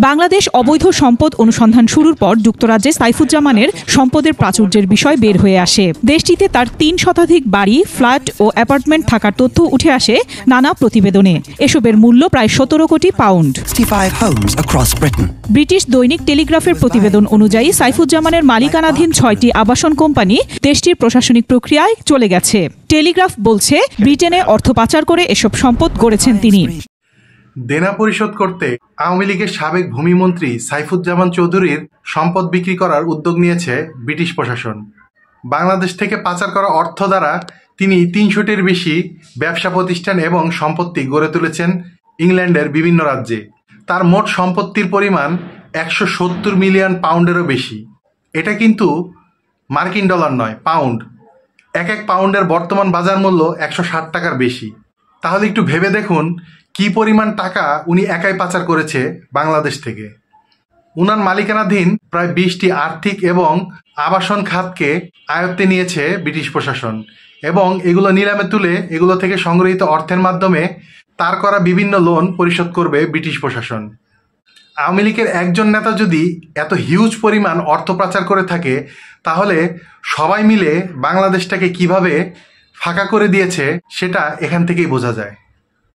বাংলাদেশ অবৈধ সম্পদ অনুসন্ধান শুরুর পর যুক্তরাজ্যে সাইফুজ্জামানের সম্পদের প্রাচুর্যের বিষয় বের হয়ে আসে। দেশটিতে তার ৩ শতাধিক বাড়ি, ফ্ল্যাট ও অ্যাপার্টমেন্ট থাকার তথ্য উঠে আসে নানা প্রতিবেদনে। এসবের মূল্য প্রায় ১৭ কোটি পাউন্ড। ব্রিটিশ দৈনিক টেলিগ্রাফের প্রতিবেদন অনুযায়ী সাইফুজ্জামানের মালিকানাধীন ৬টি আবাসন কোম্পানি দেশটির প্রশাসনিক প্রক্রিয়ায় চলে গেছে। টেলিগ্রাফ বলছে, ব্রিটেনে অর্থ পাচার করে এসব সম্পদ গড়েছেন তিনি। দেনা পরিশোধ করতে আওয়ামী লীগের সাবেক ভূমিমন্ত্রী সাইফুজ্জামান চৌধুরীর সম্পদ বিক্রি করার উদ্যোগ নিয়েছে ব্রিটিশ প্রশাসন। বাংলাদেশ থেকে পাচার করা অর্থ দ্বারা তিনি ৩০০টির বেশি ব্যবসা প্রতিষ্ঠান এবং সম্পত্তি গড়ে তুলেছেন ইংল্যান্ডের বিভিন্ন রাজ্যে। তার মোট সম্পত্তির পরিমাণ ১৭০ মিলিয়ন পাউন্ডেরও বেশি। এটা কিন্তু মার্কিন ডলার নয়, পাউন্ড। এক পাউন্ডের বর্তমান বাজার মূল্য ১৬০ টাকার বেশি। তাহলে একটু ভেবে দেখুন কি পরিমাণ টাকা উনি একাই পাচার করেছে বাংলাদেশ থেকে। উনার মালিকানাধীন প্রায় ২০টি আর্থিক এবং আবাসন খাতকে আয়ত্তে নিয়েছে ব্রিটিশ প্রশাসন এবং এগুলো নিলামে তুলে এগুলো থেকে সংগৃহীত অর্থের মাধ্যমে তার করা বিভিন্ন লোন পরিশোধ করবে ব্রিটিশ প্রশাসন। আওয়ামী লীগের একজন নেতা যদি এত হিউজ পরিমাণ অর্থ পাচার করে থাকে, তাহলে সবাই মিলে বাংলাদেশটাকে কিভাবে ফাঁকা করে দিয়েছে সেটা এখান থেকেই বোঝা যায়।